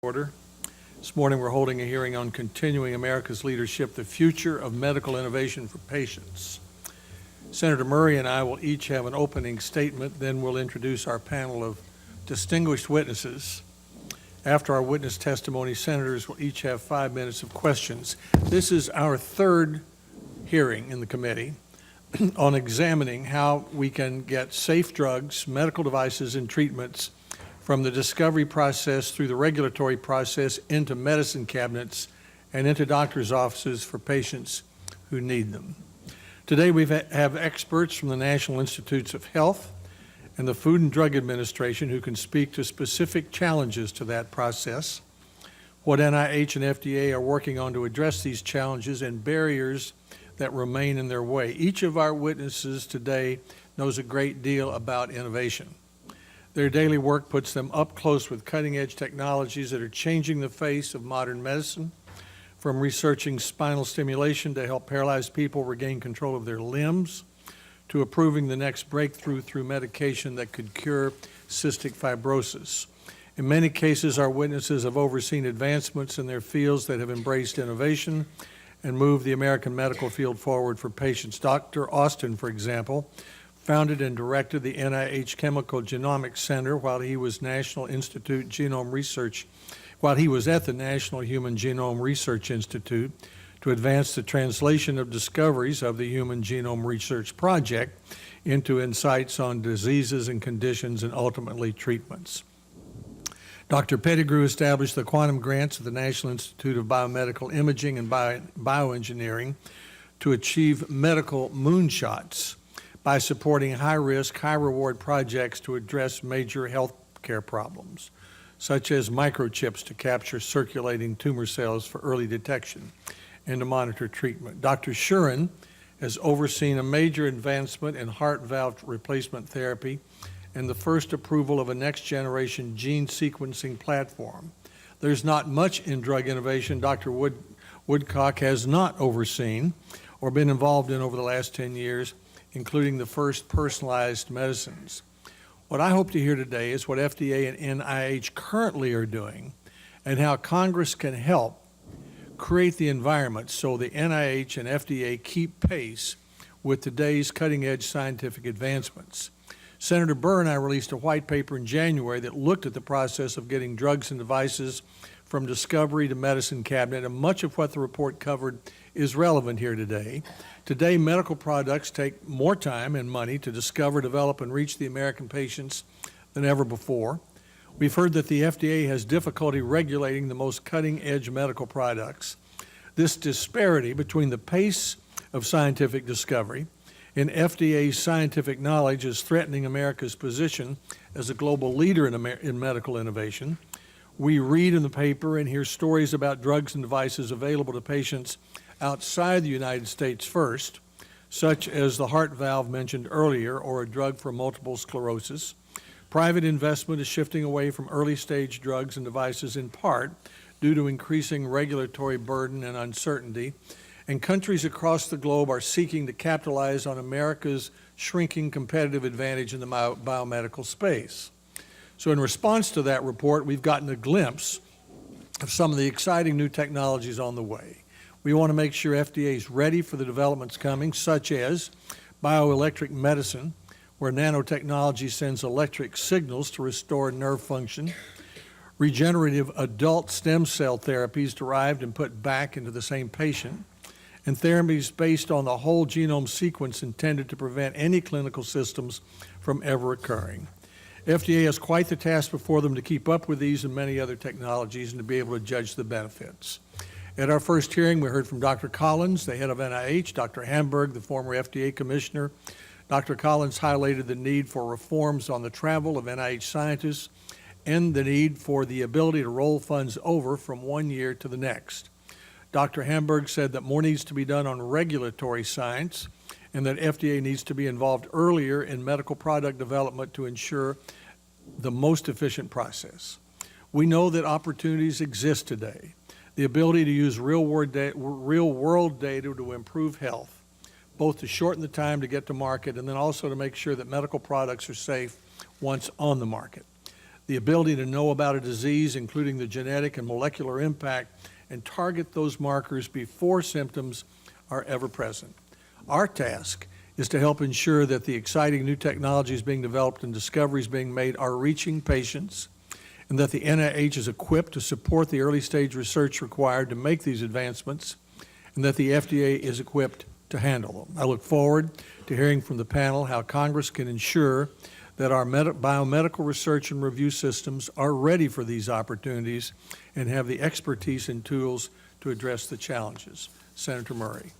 Order. This morning we're holding a hearing on continuing America's leadership, the future of medical innovation for patients. Senator Murray and I will each have an opening statement, then we'll introduce our panel of distinguished witnesses. After our witness testimony, senators will each have 5 minutes of questions. This is our third hearing in the committee on examining how we can get safe drugs, medical devices, and treatments from the discovery process through the regulatory process into medicine cabinets and into doctors' offices for patients who need them. Today we have experts from the National Institutes of Health and the Food and Drug Administration who can speak to specific challenges to that process, what NIH and FDA are working on to address these challenges and barriers that remain in their way. Each of our witnesses today knows a great deal about innovation. Their daily work puts them up close with cutting-edge technologies that are changing the face of modern medicine, from researching spinal stimulation to help paralyzed people regain control of their limbs, to approving the next breakthrough through medication that could cure cystic fibrosis. In many cases, our witnesses have overseen advancements in their fields that have embraced innovation and moved the American medical field forward for patients. Dr. Austin, for example, founded and directed the NIH Chemical Genomics Center while he was at the National Human Genome Research Institute to advance the translation of discoveries of the Human Genome Research Project into insights on diseases and conditions and ultimately treatments. Dr. Pettigrew established the quantum grants at the National Institute of Biomedical Imaging and Bioengineering to achieve medical moonshots by supporting high-risk, high-reward projects to address major health care problems, such as microchips to capture circulating tumor cells for early detection and to monitor treatment. Dr. Shuren has overseen a major advancement in heart valve replacement therapy and the first approval of a next-generation gene sequencing platform. There's not much in drug innovation Dr. Woodcock has not overseen or been involved in over the last 10 years, including the first personalized medicines. What I hope to hear today is what FDA and NIH currently are doing and how Congress can help create the environment so the NIH and FDA keep pace with today's cutting-edge scientific advancements. Senator Burr and I released a white paper in January that looked at the process of getting drugs and devices from discovery to medicine cabinet, and much of what the report covered is relevant here today. Today, medical products take more time and money to discover, develop, and reach the American patients than ever before. We've heard that the FDA has difficulty regulating the most cutting-edge medical products. This disparity between the pace of scientific discovery and FDA's scientific knowledge is threatening America's position as a global leader in medical innovation. We read in the paper and hear stories about drugs and devices available to patients outside the United States first, such as the heart valve mentioned earlier or a drug for multiple sclerosis. Private investment is shifting away from early-stage drugs and devices in part due to increasing regulatory burden and uncertainty, and countries across the globe are seeking to capitalize on America's shrinking competitive advantage in the biomedical space. So in response to that report, we've gotten a glimpse of some of the exciting new technologies on the way. We want to make sure FDA is ready for the developments coming, such as bioelectric medicine, where nanotechnology sends electric signals to restore nerve function, regenerative adult stem cell therapies derived and put back into the same patient, and therapies based on the whole genome sequence intended to prevent any clinical systems from ever occurring. FDA has quite the task before them to keep up with these and many other technologies and to be able to judge the benefits. At our first hearing, we heard from Dr. Collins, the head of NIH, Dr. Hamburg, the former FDA commissioner. Dr. Collins highlighted the need for reforms on the travel of NIH scientists and the need for the ability to roll funds over from one year to the next. Dr. Hamburg said that more needs to be done on regulatory science and that FDA needs to be involved earlier in medical product development to ensure the most efficient process. We know that opportunities exist today. The ability to use real-world data to improve health, both to shorten the time to get to market and then also to make sure that medical products are safe once on the market. the ability to know about a disease, including the genetic and molecular impact, and target those markers before symptoms are ever present. Our task is to help ensure that the exciting new technologies being developed and discoveries being made are reaching patients, and that the NIH is equipped to support the early stage research required to make these advancements, and that the FDA is equipped to handle them. I look forward to hearing from the panel how Congress can ensure that our biomedical research and review systems are ready for these opportunities and have the expertise and tools to address the challenges. Senator Murray.